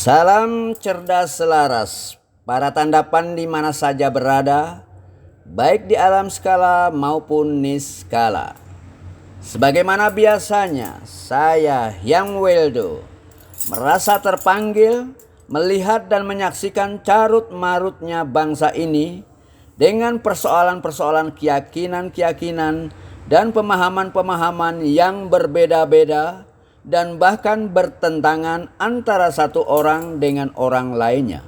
Salam cerdas selaras, para tandapan di mana saja berada, baik di alam skala maupun niskala. Sebagaimana biasanya, saya Hyang Weldo merasa terpanggil melihat dan menyaksikan carut marutnya bangsa ini dengan persoalan-persoalan keyakinan-keyakinan dan pemahaman-pemahaman yang berbeda-beda dan bahkan bertentangan antara satu orang dengan orang lainnya,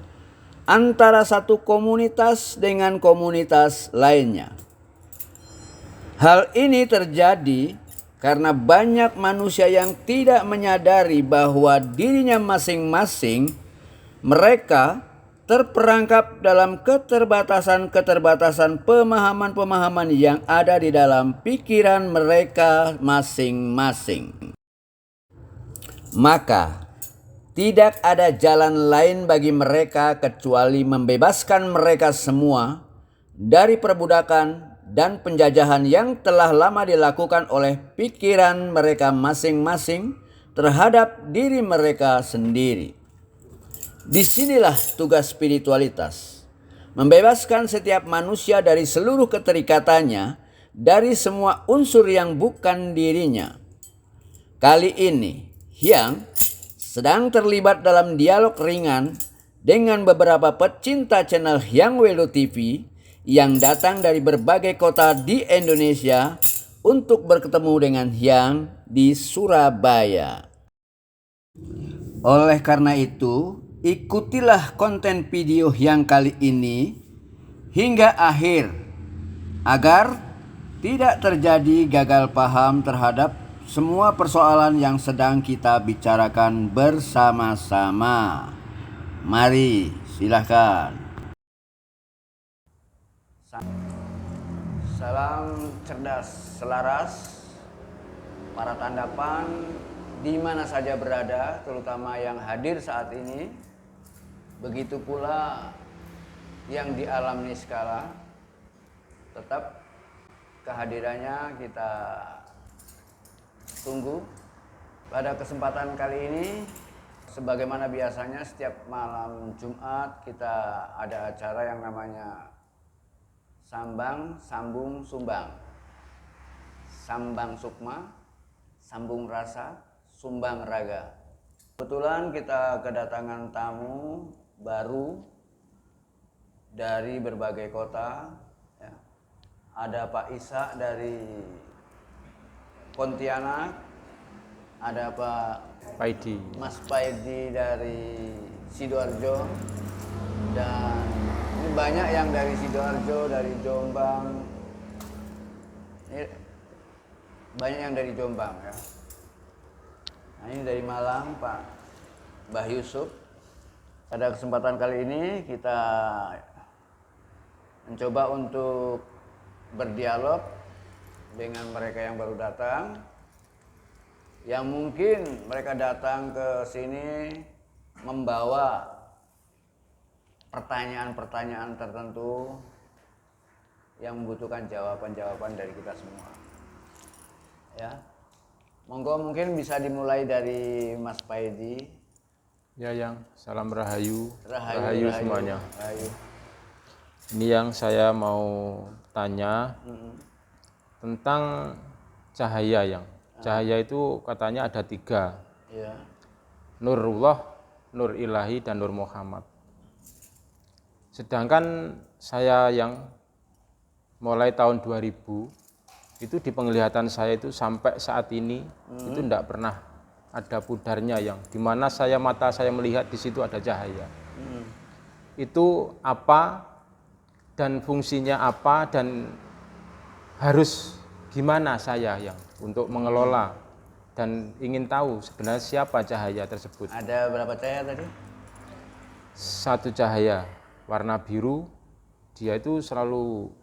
antara satu komunitas dengan komunitas lainnya. Hal ini terjadi karena banyak manusia yang tidak menyadari bahwa dirinya masing-masing mereka terperangkap dalam keterbatasan-keterbatasan pemahaman-pemahaman yang ada di dalam pikiran mereka masing-masing. Maka, tidak ada jalan lain bagi mereka kecuali membebaskan mereka semua dari perbudakan dan penjajahan yang telah lama dilakukan oleh pikiran mereka masing-masing terhadap diri mereka sendiri. Disinilah tugas spiritualitas, membebaskan setiap manusia dari seluruh keterikatannya, dari semua unsur yang bukan dirinya. Kali ini, Hyang sedang terlibat dalam dialog ringan dengan beberapa pecinta channel Hyang Weldo TV yang datang dari berbagai kota di Indonesia untuk bertemu dengan Hyang di Surabaya. Oleh karena itu, ikutilah konten video Hyang kali ini hingga akhir agar tidak terjadi gagal paham terhadap semua persoalan yang sedang kita bicarakan bersama-sama. Mari, silahkan. Salam cerdas selaras, para tandapan di mana saja berada, terutama yang hadir saat ini. Begitu pula yang di alam niskala, tetap kehadirannya kita tunggu. Pada kesempatan kali ini, sebagaimana biasanya setiap malam Jumat kita ada acara yang namanya Sambang, Sambung, Sumbang. Sambang Sukma, Sambung Rasa, Sumbang Raga. Kebetulan kita kedatangan tamu baru dari berbagai kota. Ya. Ada Pak Isa dari Pontianak, ada Pak Paidi, Mas Paidi dari Sidoarjo, dan ini banyak yang dari Sidoarjo, dari Jombang, ini banyak yang dari Jombang ya. Nah, ini dari Malang Pak Mbah Yusuf. Pada kesempatan kali ini kita mencoba untuk berdialog dengan mereka yang baru datang, yang mungkin mereka datang ke sini membawa pertanyaan-pertanyaan tertentu yang membutuhkan jawaban-jawaban dari kita semua. Ya, monggo mungkin bisa dimulai dari Mas Paidi. ya yang salam rahayu, Rahayu semuanya. Rahayu. Ini yang saya mau tanya tentang cahaya yang. Cahaya itu katanya ada 3. Ya. Nurullah, Nur Ilahi, dan Nur Muhammad. Sedangkan saya yang mulai tahun 2000, itu di penglihatan saya itu sampai saat ini itu tidak pernah ada pudarnya yang dimana mata saya melihat di situ ada cahaya. Itu apa dan fungsinya apa dan harus gimana saya yang untuk mengelola dan ingin tahu sebenarnya siapa cahaya tersebut. Ada berapa cahaya tadi? 1 cahaya warna biru, dia itu selalu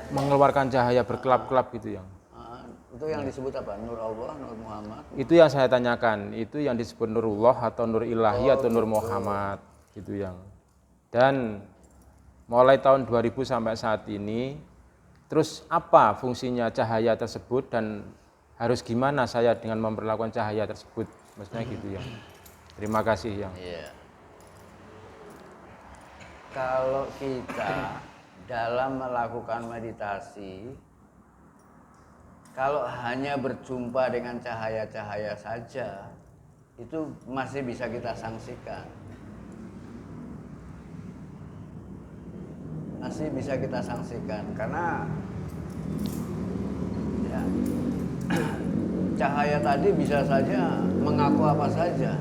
mengeluarkan cahaya berkelap-kelap gitu yang. Itu yang disebut apa? Nur Allah, Nur Muhammad? Itu yang saya tanyakan, itu yang disebut Nurullah atau Nur Ilahi atau Nur Muhammad gitu yang. Dan mulai tahun 2000 sampai saat ini, terus apa fungsinya cahaya tersebut dan harus gimana saya dengan memperlakukan cahaya tersebut, maksudnya gitu ya. Terima kasih yang. Iya. Kalau kita dalam melakukan meditasi, kalau hanya berjumpa dengan cahaya-cahaya saja, itu masih bisa kita sangsikan. Masih bisa kita sangsikan karena ya, cahaya tadi bisa saja mengaku apa saja.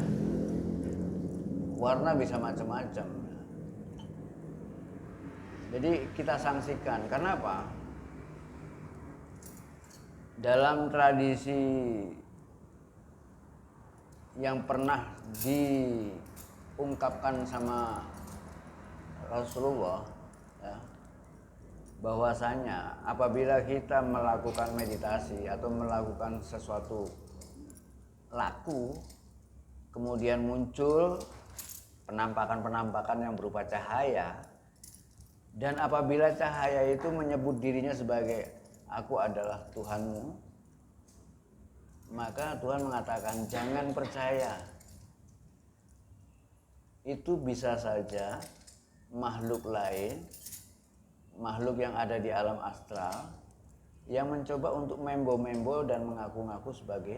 Warna bisa macam-macam. Jadi kita sangsikan. Karena apa? Dalam tradisi yang pernah diungkapkan sama Rasulullah, ya, bahwasanya apabila kita melakukan meditasi atau melakukan sesuatu laku, kemudian muncul penampakan-penampakan yang berupa cahaya, dan apabila cahaya itu menyebut dirinya sebagai aku adalah Tuhanmu, maka Tuhan mengatakan jangan percaya. Itu bisa saja makhluk lain, makhluk yang ada di alam astral, yang mencoba untuk membo-membo dan mengaku-ngaku sebagai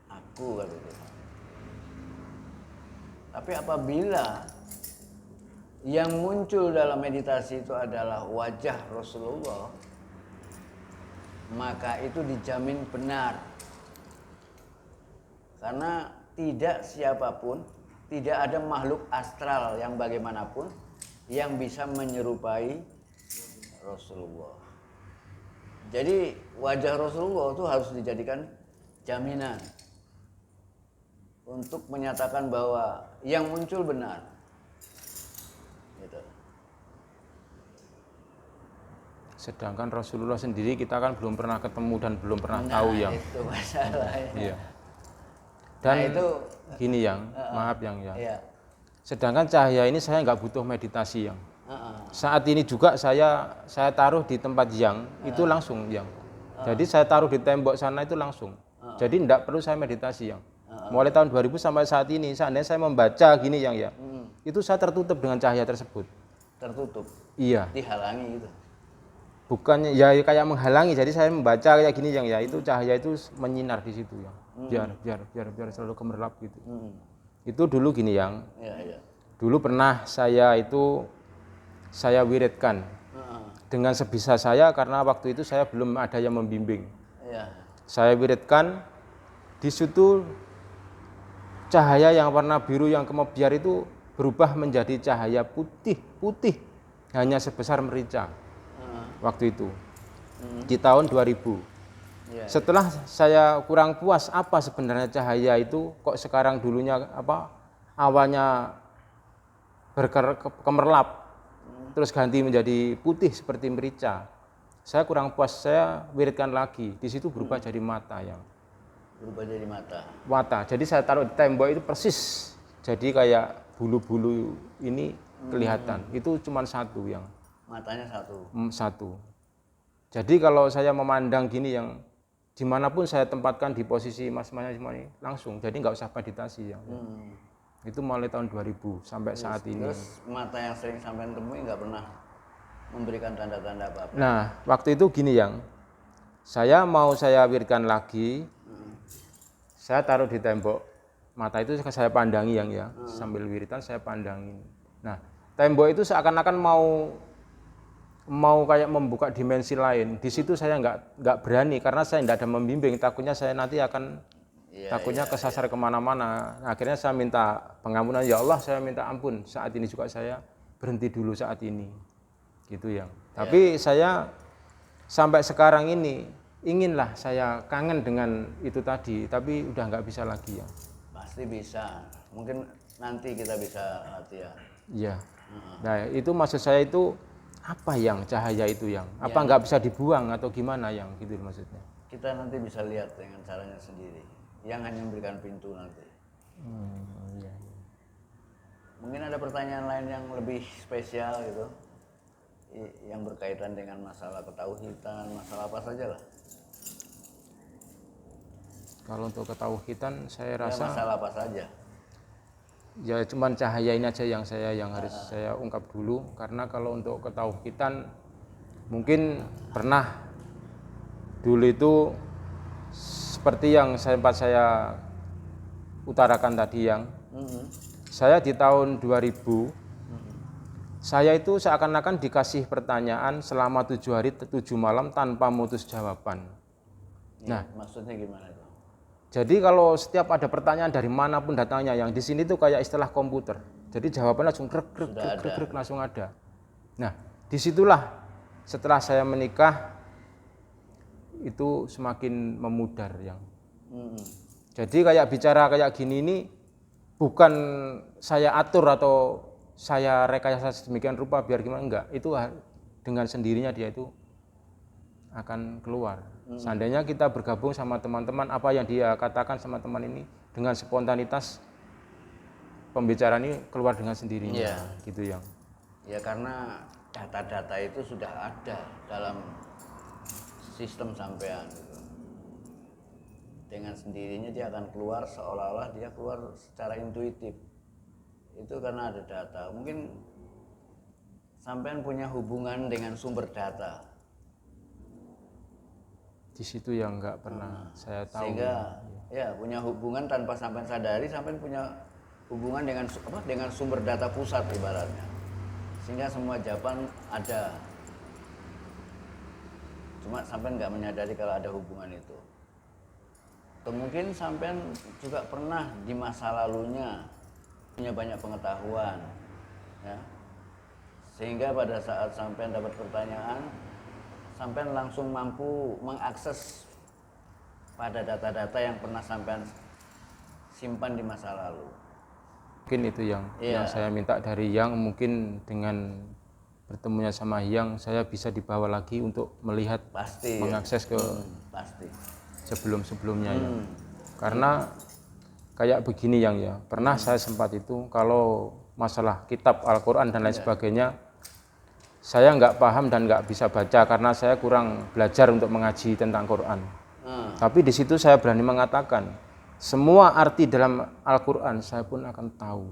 aku, kata Tuhan. Tapi apabila yang muncul dalam meditasi itu adalah wajah Rasulullah, maka itu dijamin benar. Karena tidak siapapun, tidak ada makhluk astral yang bagaimanapun yang bisa menyerupai Rasulullah. Jadi wajah Rasulullah itu harus dijadikan jaminan untuk menyatakan bahwa yang muncul benar. Gitu. Sedangkan Rasulullah sendiri kita kan belum pernah ketemu dan belum pernah tahu yang. Itu masalahnya. Iya. Dan itu gini yang, maaf yang ya. Iya. Sedangkan cahaya ini saya nggak butuh meditasi yang. Saat ini juga saya taruh di tempat yang itu langsung yang. Jadi saya taruh di tembok sana itu langsung. Jadi tidak perlu saya meditasi yang. Mulai tahun 2000 sampai saat ini, seandainya saya membaca gini yang ya, itu saya tertutup dengan cahaya tersebut. Tertutup. Iya. Dihalangi gitu. Bukannya ya kayak menghalangi, jadi saya membaca kayak gini yang ya, itu cahaya itu menyinar di situ ya. Biar selalu gemerlap gitu. Itu dulu gini yang. Iya. Dulu pernah saya wiridkan dengan sebisa saya karena waktu itu saya belum ada yang membimbing. Iya. Saya wiridkan di situ cahaya yang warna biru yang kemebiar itu berubah menjadi cahaya putih hanya sebesar merica waktu itu di tahun 2000. Iya. Setelah saya kurang puas apa sebenarnya cahaya itu kok sekarang dulunya awalnya berkemerlap terus ganti menjadi putih seperti merica. Saya kurang puas, saya wiridkan lagi. Di situ berubah jadi mata yang. Berubah jadi mata. Mata. Jadi saya taruh di tembok itu persis. Jadi kayak bulu-bulu ini kelihatan. Itu cuma satu yang. Matanya satu. Satu. Jadi kalau saya memandang gini yang dimanapun saya tempatkan di posisi mas-masnya semua ini langsung. Jadi nggak usah meditasi yang. Itu mulai tahun 2000 sampai saat ini. Terus mata yang sering sampai temui nggak pernah memberikan tanda-tanda apa-apa. Nah, waktu itu gini yang saya wiridkan lagi, saya taruh di tembok. Mata itu saya pandangi yang ya, sambil wiridan saya pandangin. Nah, tembok itu seakan-akan mau kayak membuka dimensi lain. Di situ saya nggak berani karena saya tidak ada membimbing. Takutnya saya nanti akan kesasar kemana-mana. Nah, akhirnya saya minta pengampunan, ya Allah saya minta ampun. Saat ini juga saya berhenti dulu saat ini, gitu ya. Tapi saya sampai sekarang ini inginlah saya kangen dengan itu tadi, tapi udah nggak bisa lagi ya. Pasti bisa. Mungkin nanti kita bisa latihan. Iya. Nah itu maksud saya itu apa yang cahaya itu yang? Apa nggak bisa dibuang atau gimana yang gitu maksudnya? Kita nanti bisa lihat dengan caranya sendiri. Yang hanya memberikan pintu nanti. Iya. Mungkin ada pertanyaan lain yang lebih spesial gitu, yang berkaitan dengan masalah ketauhidan, masalah apa saja lah. Kalau untuk ketauhidan saya Ya, rasa masalah apa saja? ya cuman cahaya ini aja yang harus saya ungkap dulu, karena kalau untuk ketauhidan mungkin pernah dulu itu seperti yang sempat saya utarakan tadi, yang saya di tahun 2000 saya itu seakan-akan dikasih pertanyaan selama 7 hari 7 malam tanpa mutus jawaban. Ya, maksudnya gimana itu? Jadi kalau setiap ada pertanyaan dari manapun datangnya, yang di sini tuh kayak istilah komputer. Jadi jawabannya langsung krek langsung ada. Nah, disitulah setelah saya menikah itu semakin memudar yang. Jadi kayak bicara kayak gini ini bukan saya atur atau saya rekayasa sedemikian rupa biar gimana, enggak. Itu dengan sendirinya dia itu akan keluar. Seandainya kita bergabung sama teman-teman, apa yang dia katakan sama teman ini dengan spontanitas, pembicaraan ini keluar dengan sendirinya, gitu yang. Ya karena data-data itu sudah ada dalam sistem sampean gitu. Dengan sendirinya dia akan keluar, seolah-olah dia keluar secara intuitif. Itu karena ada data. Mungkin sampean punya hubungan dengan sumber data. Di situ yang nggak pernah saya tahu. Sehingga ya punya hubungan tanpa sampean sadari, sampean punya hubungan dengan sumber data pusat ibaratnya. Sehingga semua jawaban ada. Cuma sampean nggak menyadari kalau ada hubungan itu. Atau mungkin sampean juga pernah di masa lalunya punya banyak pengetahuan, ya. Sehingga pada saat sampean dapat pertanyaan, sampean langsung mampu mengakses pada data-data yang pernah sampean simpan di masa lalu. Mungkin itu yang saya minta dari Yang, mungkin dengan bertemunya sama Yang saya bisa dibawa lagi untuk melihat, pasti mengakses ke pasti sebelum-sebelumnya ya. Karena kayak begini Yang ya, pernah saya sempat itu kalau masalah kitab Al-Quran dan lain sebagainya, saya nggak paham dan nggak bisa baca karena saya kurang belajar untuk mengaji tentang Quran. Tapi di situ saya berani mengatakan semua arti dalam Al-Quran saya pun akan tahu,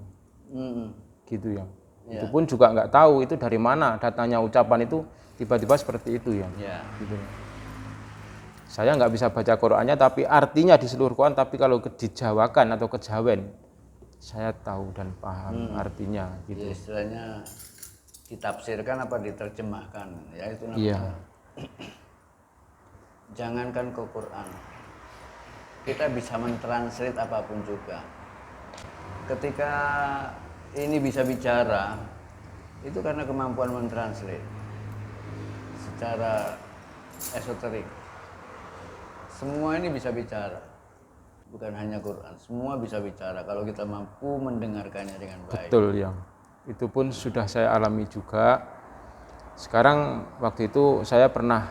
gitu ya. Itu pun juga nggak tahu itu dari mana datanya, ucapan itu tiba-tiba seperti itu ya. Gitu. Saya nggak bisa baca Qurannya, tapi artinya di seluruh Quran. Tapi kalau dijawakan atau kejawen, saya tahu dan paham artinya. Gitu. Ya, istilahnya ditafsirkan apa diterjemahkan, ya itu namanya. Jangankan ke Quran, kita bisa mentranslate apapun juga. Ketika ini bisa bicara, itu karena kemampuan mentranslate secara esoterik. Semua ini bisa bicara, bukan hanya Quran, semua bisa bicara kalau kita mampu mendengarkannya dengan baik. Betul Yang, itu pun sudah saya alami juga. Sekarang waktu itu saya pernah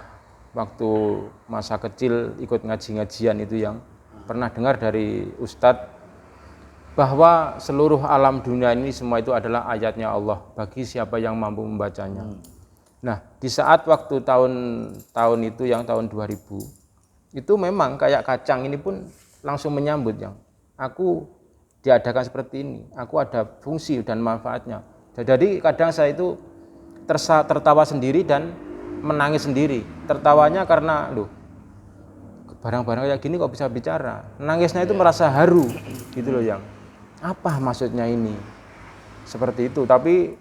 waktu masa kecil ikut ngaji-ngajian itu Yang, pernah dengar dari Ustadz bahwa seluruh alam dunia ini semua itu adalah ayatnya Allah bagi siapa yang mampu membacanya. Nah, di saat waktu tahun itu yang tahun 2000 itu memang kayak kacang ini pun langsung menyambut Yang, aku diadakan seperti ini, aku ada fungsi dan manfaatnya. Jadi kadang saya itu tertawa sendiri dan menangis sendiri. Tertawanya karena loh, barang-barang kayak gini kok bisa bicara. Nangisnya itu merasa haru gitu loh Yang. Apa maksudnya ini? Seperti itu. Tapi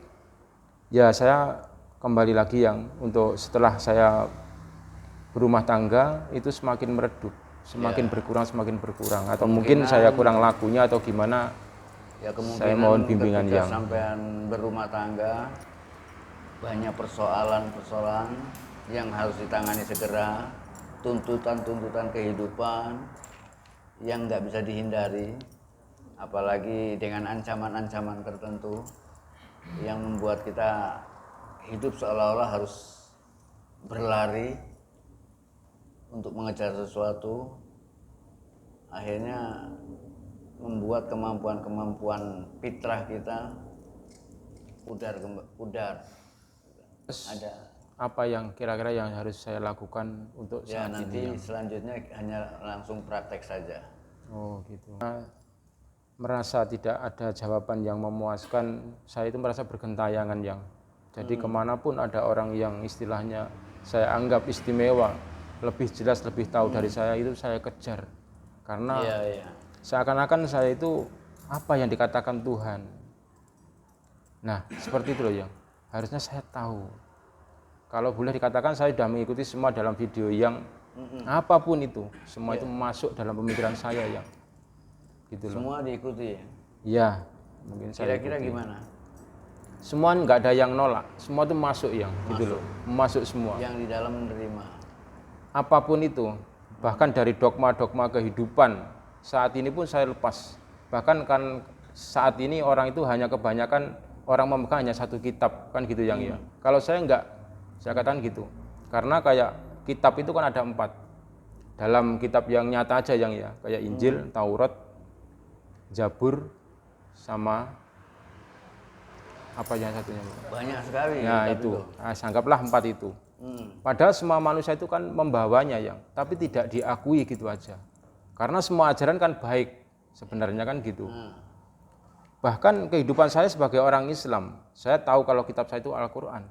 ya saya kembali lagi Yang, untuk setelah saya berumah tangga itu semakin meredup, semakin berkurang atau mungkin saya kurang lakunya atau gimana. Ya kemungkinan saya mohon bimbingan ketika Yang. sampean berumah tangga banyak persoalan-persoalan yang harus ditangani segera, tuntutan-tuntutan kehidupan yang nggak bisa dihindari, apalagi dengan ancaman-ancaman tertentu yang membuat kita hidup seolah-olah harus berlari untuk mengejar sesuatu, akhirnya membuat kemampuan fitrah kita pudar. apa yang kira-kira yang harus saya lakukan untuk Ya, saat nanti ini. selanjutnya hanya langsung praktek saja. Oh gitu. Merasa tidak ada jawaban yang memuaskan, saya itu merasa bergentayangan yang. Jadi kemanapun ada orang yang istilahnya saya anggap istimewa, lebih jelas, lebih tahu dari saya, itu saya kejar. Karena Iya, iya. seakan-akan saya itu apa yang dikatakan Tuhan. Nah, seperti itu loh yang harusnya saya tahu. Kalau boleh dikatakan saya sudah mengikuti semua dalam video yang apapun itu, semua itu masuk dalam pemikiran saya yang gitu loh. Semua diikuti ya. Iya, mungkin saya Kira-kira ikuti. gimana? Semua nggak ada yang nolak, semua itu masuk yang gitu loh, masuk semua. Yang di dalam menerima. Apapun itu, bahkan dari dogma-dogma kehidupan saat ini pun saya lepas. Bahkan kan saat ini orang itu hanya kebanyakan orang memegang hanya satu kitab kan gitu yang ya. Kalau saya enggak, saya katakan gitu. Karena kayak kitab itu kan ada 4. Dalam kitab yang nyata aja yang ya, kayak Injil, Taurat, Zabur, sama apa yang satunya? Banyak sekali. Ya kitab itu, nah, anggaplah 4 itu. Padahal semua manusia itu kan membawanya yang, tapi tidak diakui gitu aja. Karena semua ajaran kan baik, sebenarnya kan gitu. Bahkan kehidupan saya sebagai orang Islam, saya tahu kalau kitab saya itu Al-Quran.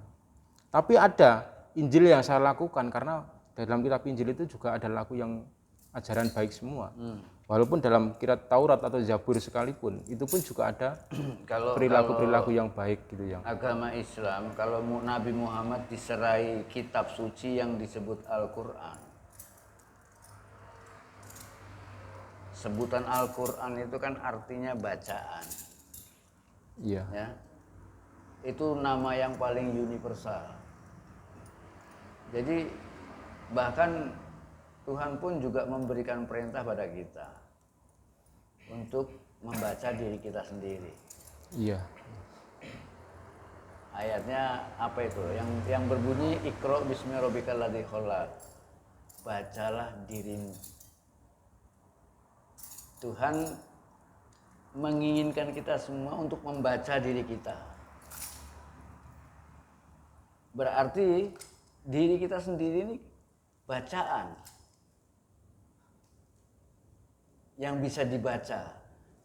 Tapi ada Injil yang saya lakukan, karena dalam kitab Injil itu juga ada lagu yang ajaran baik semua. Walaupun dalam kitab Taurat atau Zabur sekalipun, itu pun juga ada perilaku-perilaku yang baik gitu yang. Agama Islam, kalau Nabi Muhammad diserai kitab suci yang disebut Al-Quran. Sebutan Al-Quran itu kan artinya bacaan. Iya. Ya. Itu nama yang paling universal. Jadi bahkan Tuhan pun juga memberikan perintah pada kita untuk membaca diri kita sendiri. Iya. Ayatnya apa itu? Yang berbunyi Iqra bismi rabbikal ladzi khalaq. Bacalah dirimu. Tuhan menginginkan kita semua untuk membaca diri kita. Berarti diri kita sendiri ini bacaan yang bisa dibaca.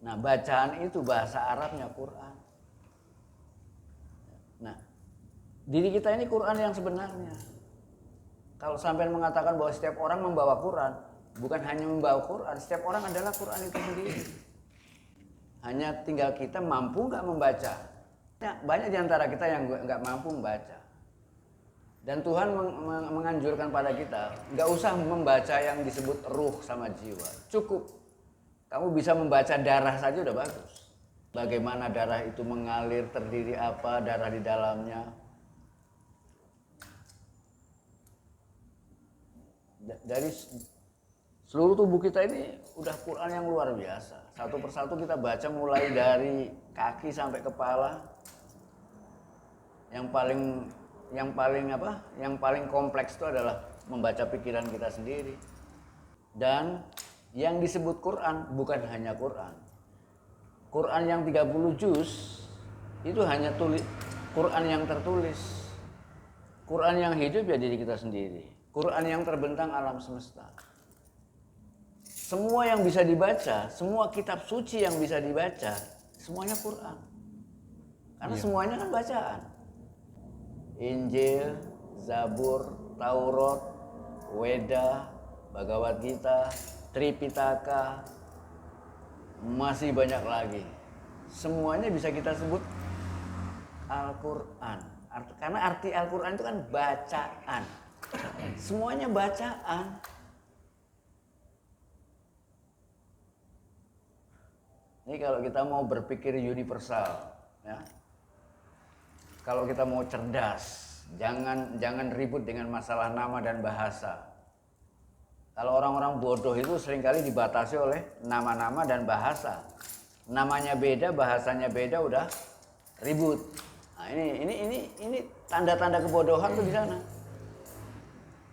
Nah, bacaan itu bahasa Arabnya Quran. Nah, diri kita ini Quran yang sebenarnya. Kalau sampai mengatakan bahwa setiap orang membawa Quran, bukan hanya membawa Quran, setiap orang adalah Quran itu sendiri. Hanya tinggal kita mampu nggak membaca. Ya, banyak di antara kita yang nggak mampu membaca. Dan Tuhan menganjurkan pada kita, nggak usah membaca yang disebut ruh sama jiwa. Cukup, kamu bisa membaca darah saja udah bagus. Bagaimana darah itu mengalir, terdiri apa, darah di dalamnya. Dari seluruh tubuh kita ini udah Quran yang luar biasa. Satu persatu kita baca mulai dari kaki sampai kepala. Yang paling kompleks itu adalah membaca pikiran kita sendiri. Dan yang disebut Quran bukan hanya Quran. Quran yang 30 juz itu hanya Quran yang tertulis. Quran yang hidup ya diri kita sendiri. Quran yang terbentang alam semesta. Semua yang bisa dibaca, semua kitab suci yang bisa dibaca, semuanya Quran. Karena semuanya kan bacaan. Injil, Zabur, Taurat, Weda, Bhagavad Gita, Tripitaka, masih banyak lagi. Semuanya bisa kita sebut Al-Quran. Karena arti Al-Quran itu kan bacaan. Semuanya bacaan. Ini kalau kita mau berpikir universal, ya. Kalau kita mau cerdas, jangan ribut dengan masalah nama dan bahasa. Kalau orang-orang bodoh itu seringkali dibatasi oleh nama-nama dan bahasa. Namanya beda, bahasanya beda, udah ribut. Nah, ini tanda-tanda kebodohan tuh di sana.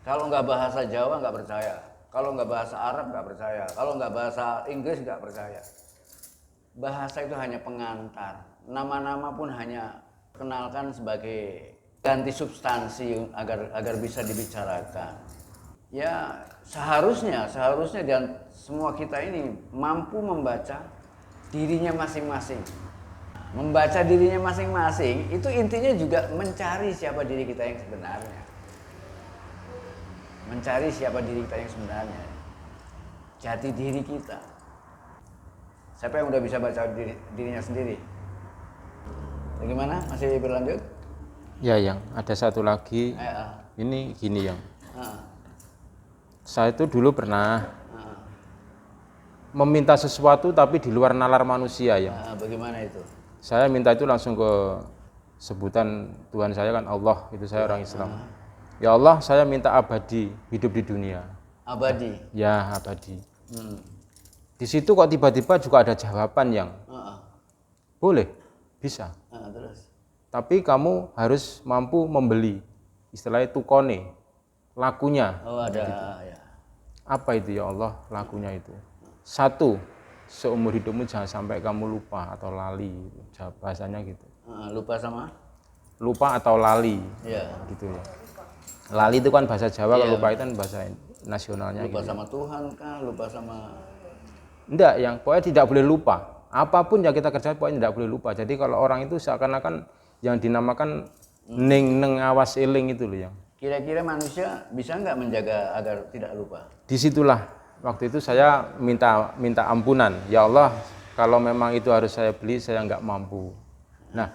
Kalau nggak bahasa Jawa nggak percaya, kalau nggak bahasa Arab nggak percaya, kalau nggak bahasa Inggris nggak percaya. Bahasa itu hanya pengantar. Nama-nama pun hanya kenalkan sebagai ganti substansi agar bisa dibicarakan. Ya seharusnya dan semua kita ini mampu membaca dirinya masing-masing. Membaca dirinya masing-masing itu intinya juga mencari siapa diri kita yang sebenarnya. Mencari siapa diri kita yang sebenarnya. Jati diri kita. Siapa yang udah bisa baca dirinya sendiri? Bagaimana? Masih berlanjut? Ya, yang ada satu lagi. Ini gini yang. Saya itu dulu pernah meminta sesuatu tapi di luar nalar manusia ya. Bagaimana itu? Saya minta itu langsung ke sebutan Tuhan saya kan Allah, itu saya orang Islam. Ya Allah, saya minta abadi hidup di dunia. Abadi? Ya, abadi. Di situ kok tiba-tiba juga ada jawaban yang boleh, bisa. Terus? Tapi kamu harus mampu membeli, istilahnya tukone, lakunya. Oh ada, gitu. Ya. Apa itu ya Allah lakunya itu? Satu, seumur hidupmu jangan sampai kamu lupa atau lali, bahasanya gitu. Lupa sama? Lupa atau lali, gitu ya. Lali itu kan bahasa Jawa, kalau lupa itu kan bahasa nasionalnya. Lupa gitu. Sama Tuhan kah? Lupa sama? Enggak, yang pokoknya tidak boleh lupa. Apapun yang kita kerjakan pokoknya tidak boleh lupa. Jadi kalau orang itu seakan-akan yang dinamakan neng awas eling itu loh yang. Kira-kira manusia bisa nggak menjaga agar tidak lupa? Disitulah waktu itu saya minta ampunan. Ya Allah, kalau memang itu harus saya beli, saya nggak mampu. Nah,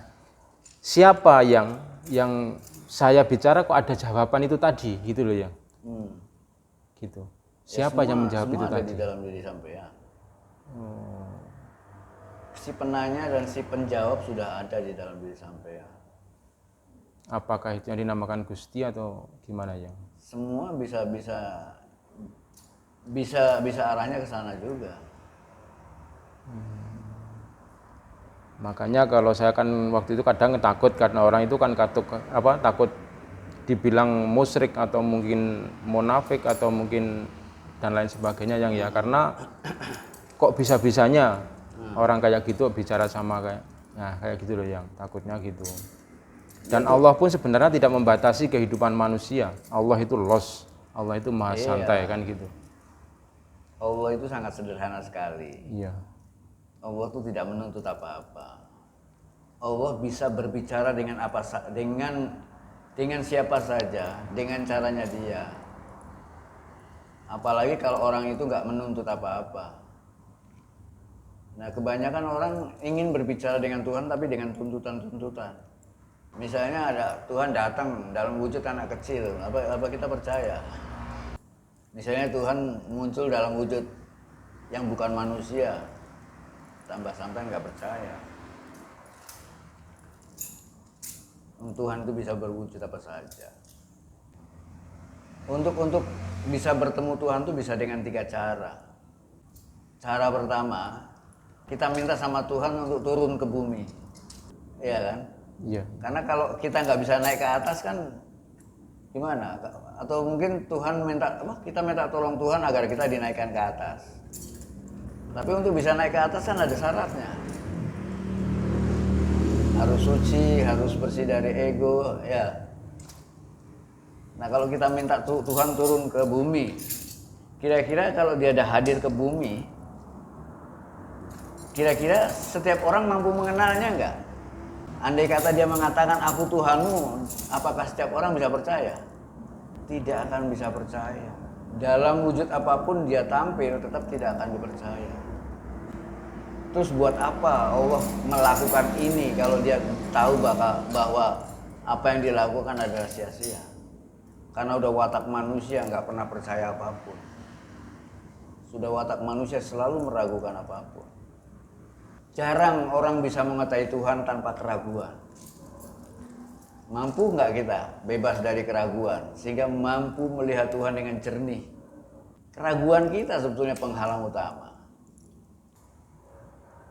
siapa yang saya bicara kok ada jawaban itu tadi, gitu loh ya. Gitu. Siapa yang menjawab itu tadi? Di dalam diri sampean. Si penanya dan si penjawab sudah ada di dalam diri sampean. Apakah itu yang dinamakan Gusti atau gimana ya? Semua bisa arahnya ke sana juga. Makanya kalau saya kan waktu itu kadang takut karena orang itu kan takut dibilang musyrik atau mungkin munafik atau mungkin dan lain sebagainya yang ya, karena kok bisa-bisanya orang kayak gitu bicara sama kayak gitu loh yang takutnya gitu. Dan Allah pun sebenarnya tidak membatasi kehidupan manusia. Allah itu los, Allah itu maha santai kan gitu. Allah itu sangat sederhana sekali. Iya. Allah itu tidak menuntut apa-apa. Allah bisa berbicara dengan siapa saja, dengan caranya Dia. Apalagi kalau orang itu nggak menuntut apa-apa. Nah, kebanyakan orang ingin berbicara dengan Tuhan tapi dengan tuntutan-tuntutan. Misalnya ada Tuhan datang dalam wujud anak kecil, apa kita percaya? Misalnya Tuhan muncul dalam wujud yang bukan manusia, tambah sampai nggak percaya. Tuhan itu bisa berwujud apa saja. Untuk bisa bertemu Tuhan itu bisa dengan 3 cara. Cara pertama, kita minta sama Tuhan untuk turun ke bumi, iya kan? Iya. Karena kalau kita nggak bisa naik ke atas kan gimana? Atau mungkin kita minta tolong Tuhan agar kita dinaikkan ke atas. Tapi untuk bisa naik ke atas kan ada syaratnya. Harus suci, harus bersih dari ego, ya. Nah kalau kita minta Tuhan turun ke bumi, kira-kira kalau Dia ada hadir ke bumi, kira-kira setiap orang mampu mengenalnya enggak? Andai kata Dia mengatakan aku Tuhanmu, apakah setiap orang bisa percaya? Tidak akan bisa percaya. Dalam wujud apapun Dia tampil, tetap tidak akan dipercaya. Terus buat apa Allah melakukan ini kalau Dia tahu bahwa apa yang dilakukan adalah sia-sia? Karena udah watak manusia nggak pernah percaya apapun. Sudah watak manusia selalu meragukan apapun. Jarang orang bisa mengetahui Tuhan tanpa keraguan. Mampu nggak kita bebas dari keraguan sehingga mampu melihat Tuhan dengan jernih? Keraguan kita sebetulnya penghalang utama.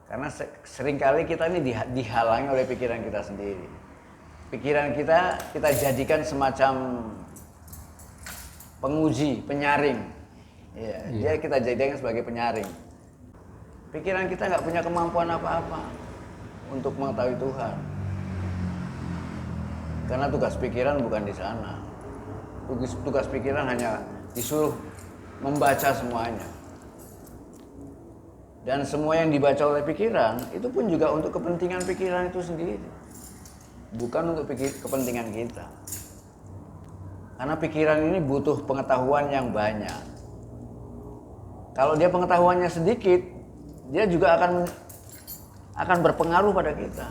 Karena seringkali kita ini dihalangi oleh pikiran kita sendiri. Pikiran kita jadikan semacam penguji, penyaring. Dia kita jadikan sebagai penyaring. Pikiran kita nggak punya kemampuan apa-apa untuk mengetahui Tuhan. Karena tugas pikiran bukan di sana. Tugas pikiran hanya disuruh membaca semuanya. Dan semua yang dibaca oleh pikiran itu pun juga untuk kepentingan pikiran itu sendiri. Bukan untuk kepentingan kita. Karena pikiran ini butuh pengetahuan yang banyak. Kalau dia pengetahuannya sedikit, dia juga akan berpengaruh pada kita.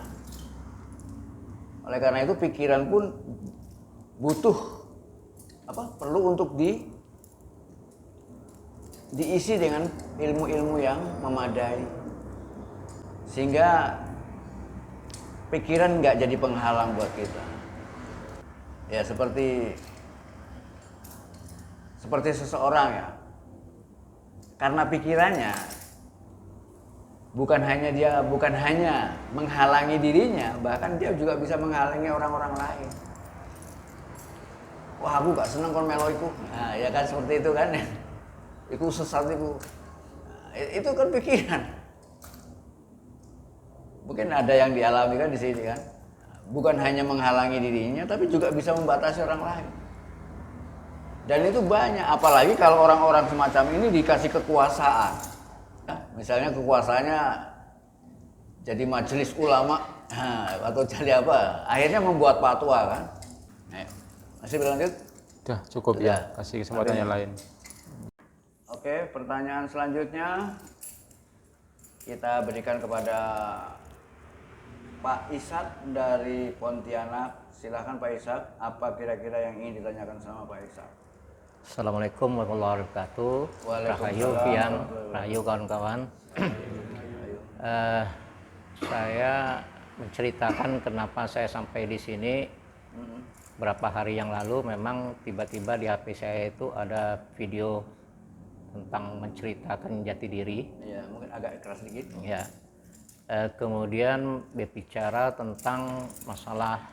Oleh karena itu pikiran pun butuh perlu untuk diisi dengan ilmu-ilmu yang memadai, sehingga pikiran nggak jadi penghalang buat kita. Ya seperti seseorang ya, karena pikirannya bukan hanya menghalangi dirinya, bahkan dia juga bisa menghalangi orang-orang lain. Wah, aku gak seneng kon melo iku. Nah, ya kan seperti itu kan. Iku sesat iku. Itu kan pikiran. Mungkin ada yang dialami kan di sini kan. Bukan hanya menghalangi dirinya, tapi juga bisa membatasi orang lain. Dan itu banyak, apalagi kalau orang-orang semacam ini dikasih kekuasaan. Misalnya kekuasaannya jadi majelis ulama atau jadi apa, akhirnya membuat fatwa kan. Masih berlanjut? Udah cukup ya, kasih kesempatan yang lain. Oke, pertanyaan selanjutnya kita berikan kepada Pak Ishak dari Pontianak. Silahkan Pak Ishak, apa kira-kira yang ingin ditanyakan sama Pak Ishak? Assalamualaikum warahmatullahi wabarakatuh. Rahayu Pian, Rahayu kawan-kawan. Saya menceritakan kenapa saya sampai di sini. Berapa hari yang lalu memang tiba-tiba di HP saya itu ada video tentang menceritakan jati diri. Ya, mungkin agak keras dikit. Ya. Kemudian berbicara tentang masalah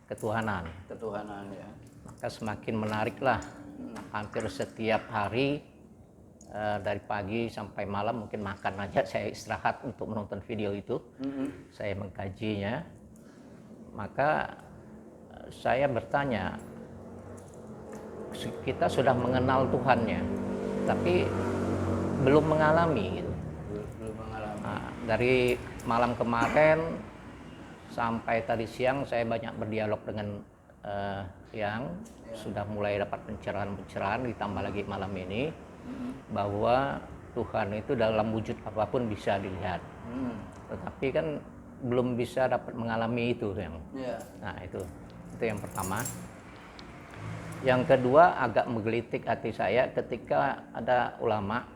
ketuhanan. Ketuhanan ya. Maka semakin menariklah. Hampir setiap hari dari pagi sampai malam, mungkin makan aja saya istirahat untuk menonton video itu. Saya mengkajinya. Maka saya bertanya, kita sudah mengenal Tuhannya, tapi belum mengalami gitu. Belum mengalami. Nah, dari malam kemarin sampai tadi siang saya banyak berdialog dengan yang sudah mulai dapat pencerahan, ditambah lagi malam ini bahwa Tuhan itu dalam wujud apapun bisa dilihat. Tetapi kan belum bisa dapat mengalami itu yang. Nah, itu yang pertama. Yang kedua, agak menggelitik hati saya ketika ada ulama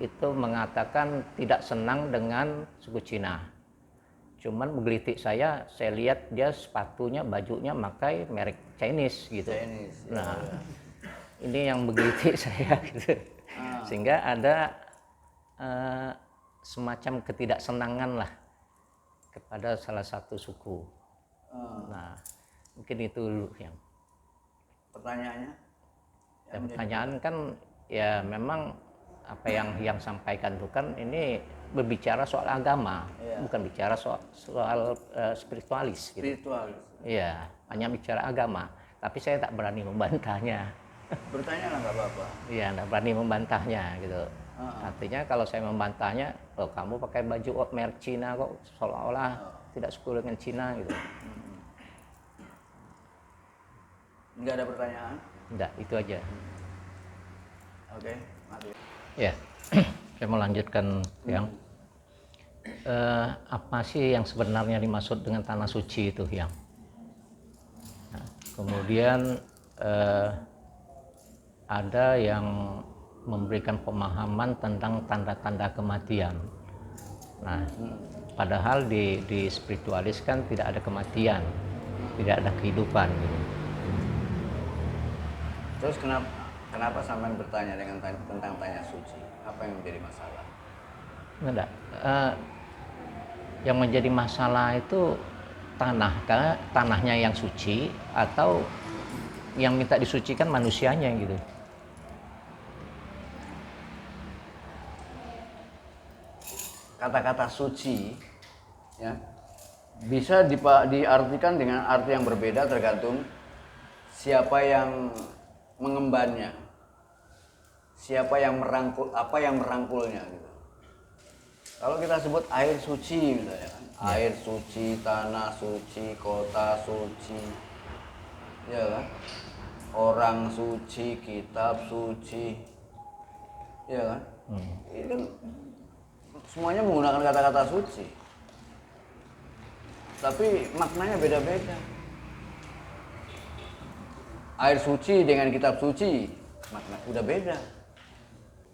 itu mengatakan tidak senang dengan suku Cina. Cuman menggelitik saya lihat dia sepatunya, bajunya pakai merek Chinese gitu. Nah, ini yang menggelitik saya gitu. Sehingga ada semacam ketidaksenangan lah kepada salah satu suku. Nah, mungkin itu dulu yang Pertanyaannya? Pertanyaan kan ya memang apa yang sampaikan itu kan ini berbicara soal agama, bukan bicara soal spiritualis. Gitu. Spiritualis. Iya, hanya bicara agama. Tapi saya tak berani membantahnya. Bertanya lah nggak apa-apa. Iya, tak berani membantahnya gitu. Artinya kalau saya membantahnya, oh kamu pakai baju merek Cina kok seolah-olah tidak suka dengan Cina gitu. Nggak ada pertanyaan? Enggak, itu aja. Oke, mati. Ya, saya mau lanjutkan yang apa sih yang sebenarnya dimaksud dengan tanah suci itu yang. Nah, kemudian ada yang memberikan pemahaman tentang tanda-tanda kematian. Nah, padahal di spiritualis kan tidak ada kematian, tidak ada kehidupan. Gitu. Terus kenapa sampean bertanya tentang tanya suci? Apa yang menjadi masalah? Enggak. Yang menjadi masalah itu tanahnya yang suci atau yang minta disucikan manusianya gitu. Kata-kata suci ya bisa diartikan dengan arti yang berbeda tergantung siapa yang mengembannya, siapa yang merangkul, apa yang merangkulnya gitu. Kalau kita sebut air suci misalnya kan, air suci, tanah suci, kota suci, ya kan, orang suci, kitab suci, ya kan, ini kan semuanya menggunakan kata-kata suci, tapi maknanya beda-beda. Air suci dengan kitab suci makna udah beda.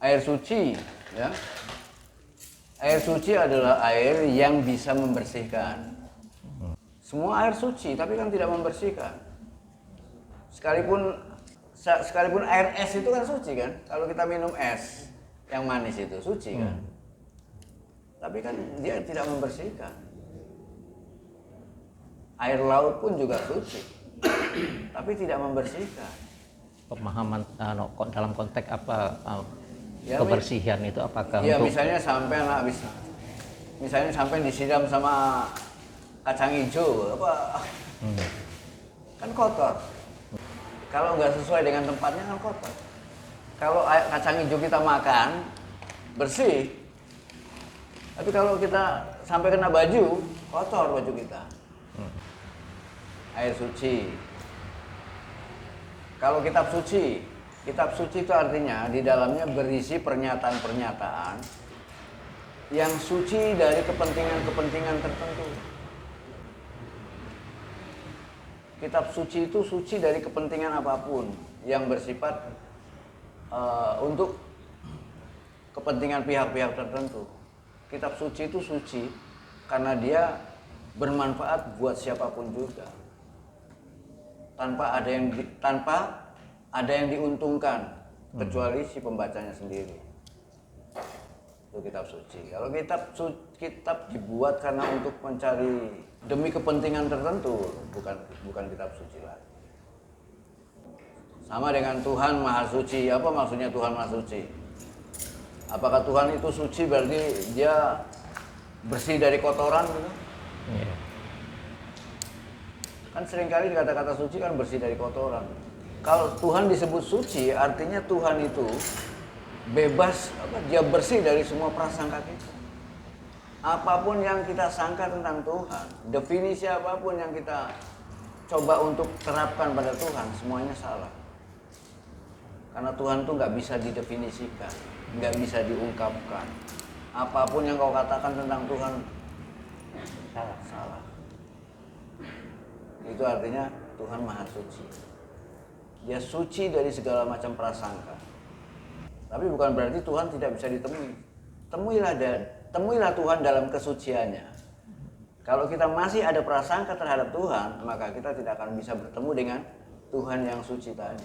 Air suci, ya, air suci adalah air yang bisa membersihkan. Semua air suci tapi kan tidak membersihkan. Sekalipun air es itu kan suci kan, kalau kita minum es yang manis itu suci kan, tapi kan dia tidak membersihkan. Air laut pun juga suci tapi tidak membersihkan. Pemahaman dalam konteks apa Ya, kebersihan itu apakah ya untuk misalnya sampai disiram sama kacang hijau apa, kan kotor. Kalau nggak sesuai dengan tempatnya kan kotor. Kalau kacang hijau kita makan bersih, tapi kalau kita sampai kena baju, kotor baju kita. Air suci. Kalau kitab suci itu artinya di dalamnya berisi pernyataan-pernyataan yang suci dari kepentingan-kepentingan tertentu. Kitab suci itu suci dari kepentingan apapun yang bersifat untuk kepentingan pihak-pihak tertentu. Kitab suci itu suci karena dia bermanfaat buat siapapun juga, tanpa ada yang diuntungkan kecuali si pembacanya sendiri. Itu kitab suci. Kalau kitab dibuat karena untuk mencari demi kepentingan tertentu, bukan kitab suci lagi. Sama dengan Tuhan Maha Suci. Apa maksudnya Tuhan Maha Suci? Apakah Tuhan itu suci berarti dia bersih dari kotoran gitu? Kan seringkali kata-kata suci kan bersih dari kotoran. Kalau Tuhan disebut suci, artinya Tuhan itu bebas, dia bersih dari semua prasangka kita. Apapun yang kita sangka tentang Tuhan, definisi apapun yang kita coba untuk terapkan pada Tuhan, semuanya salah. Karena Tuhan itu nggak bisa didefinisikan, nggak bisa diungkapkan. Apapun yang kau katakan tentang Tuhan, salah. Itu artinya Tuhan Maha Suci. Dia suci dari segala macam prasangka. Tapi bukan berarti Tuhan tidak bisa ditemui. Temuilah Tuhan dalam kesuciannya. Kalau kita masih ada prasangka terhadap Tuhan, maka kita tidak akan bisa bertemu dengan Tuhan yang suci tadi.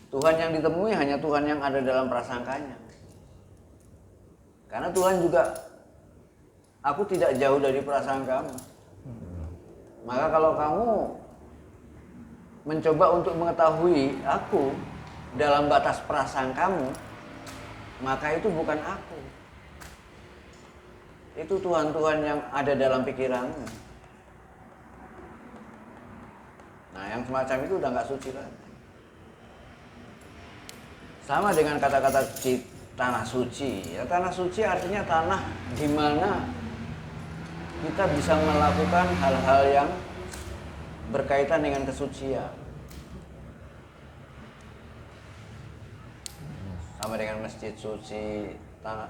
Tuhan yang ditemui hanya Tuhan yang ada dalam prasangkanya. Karena Tuhan juga, aku tidak jauh dari prasangkamu. Maka kalau kamu mencoba untuk mengetahui aku dalam batas prasangkamu, maka itu bukan aku. Itu Tuhan-Tuhan yang ada dalam pikiranmu. Nah, yang semacam itu udah nggak suci lagi. Sama dengan kata-kata tanah suci. Ya, tanah suci artinya tanah di mana kita bisa melakukan hal-hal yang berkaitan dengan kesucian. Sama dengan masjid suci, tanah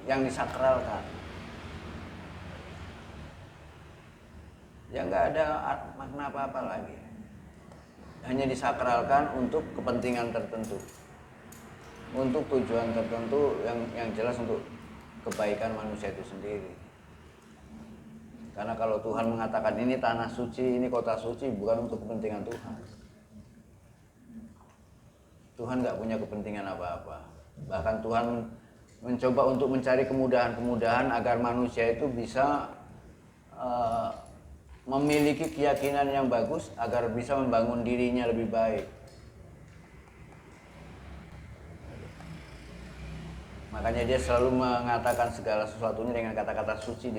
yang disakralkan. Ya nggak ada makna apa-apa lagi. Hanya disakralkan untuk kepentingan tertentu. Untuk tujuan tertentu yang jelas untuk kebaikan manusia itu sendiri. Karena kalau Tuhan mengatakan ini tanah suci, ini kota suci, bukan untuk kepentingan Tuhan. Tuhan nggak punya kepentingan apa-apa. Bahkan Tuhan mencoba untuk mencari kemudahan-kemudahan agar manusia itu bisa memiliki keyakinan yang bagus, agar bisa membangun dirinya lebih baik. Makanya dia selalu mengatakan segala sesuatunya dengan kata-kata suci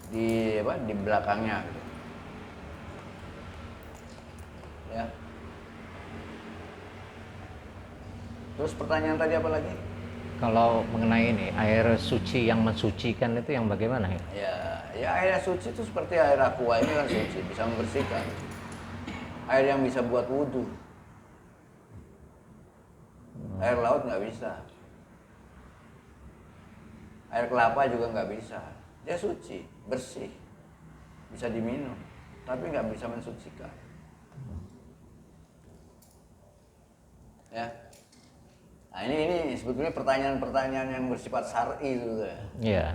di belakangnya gitu. Ya. Terus pertanyaan tadi apa lagi? Kalau mengenai ini air suci yang mensucikan itu yang bagaimana ya? Ya air suci itu seperti air aqua ini kan suci, bisa membersihkan. Air yang bisa buat wudhu. Air laut nggak bisa. Air kelapa juga nggak bisa. Dia suci, bersih, bisa diminum, tapi nggak bisa mensucikan. Ya. Nah ini sebetulnya pertanyaan-pertanyaan yang bersifat syar'i itu ya. Iya.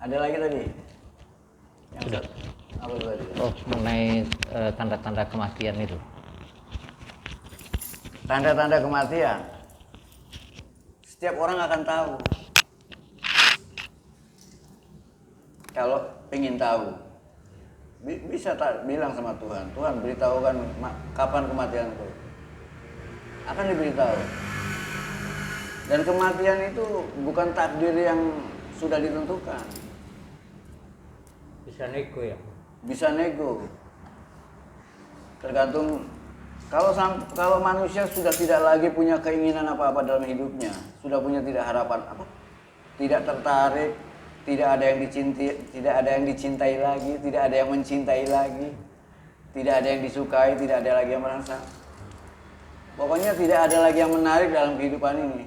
Ada lagi tadi? Yang Sudah. Apa itu tadi? Oh, mengenai tanda-tanda kematian itu. Tanda-tanda kematian. Setiap orang akan tahu. Kalau ingin tahu, bisa tak bilang sama Tuhan, Tuhan beritahukan kapan kematianku. Akan diberitahu. Dan kematian itu bukan takdir yang sudah ditentukan. Bisa nego ya? Bisa nego. Tergantung kalau manusia sudah tidak lagi punya keinginan apa-apa dalam hidupnya, sudah punya tidak harapan apa, tidak tertarik, tidak ada yang dicintai lagi, tidak ada yang mencintai lagi, tidak ada yang disukai, tidak ada lagi yang merasa. Pokoknya tidak ada lagi yang menarik dalam kehidupan ini.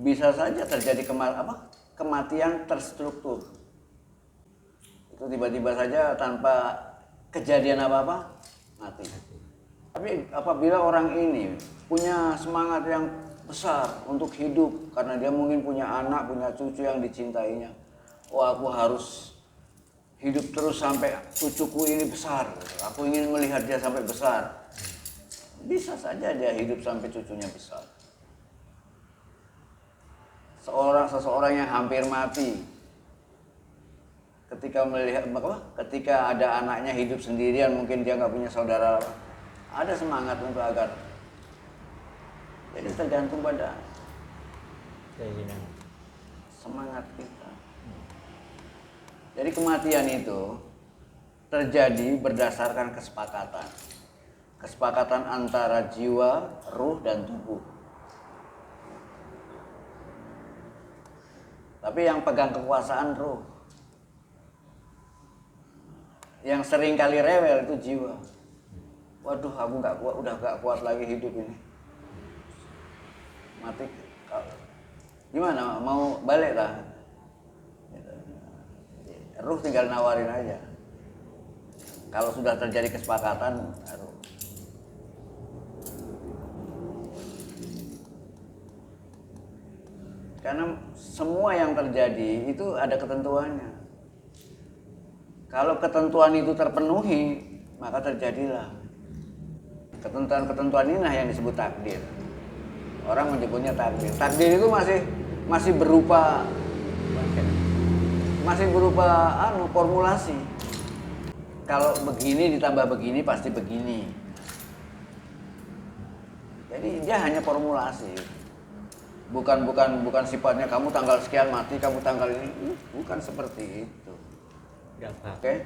Bisa saja terjadi kematian terstruktur. Itu tiba-tiba saja tanpa kejadian apa-apa mati. Tapi apabila orang ini punya semangat yang besar untuk hidup karena dia mungkin punya anak, punya cucu yang dicintainya. Oh, aku harus hidup terus sampai cucuku ini besar. Aku ingin melihat dia sampai besar. Bisa saja dia hidup sampai cucunya besar. Seseorang yang hampir mati ketika ada anaknya hidup sendirian, mungkin dia nggak punya saudara, ada semangat untuk agar. Jadi tergantung pada semangat kita. Jadi kematian itu terjadi berdasarkan kesepakatan antara jiwa, ruh, dan tubuh. Tapi yang pegang kekuasaan ruh. Yang sering kali rewel itu jiwa. Waduh, aku udah nggak kuat lagi hidup ini. Mati. Gimana? Mau balik lah. Ruh tinggal nawarin aja. Kalau sudah terjadi kesepakatan, ruh. Karena semua yang terjadi itu ada ketentuannya. Kalau ketentuan itu terpenuhi, maka terjadilah. Ketentuan-ketentuan inilah yang disebut takdir. Orang menyebutnya takdir. Takdir itu masih berupa formulasi. Kalau begini ditambah begini pasti begini. Jadi dia hanya formulasi. Bukan sifatnya kamu tanggal sekian mati, kamu tanggal ini. Bukan seperti itu. Oke? Okay?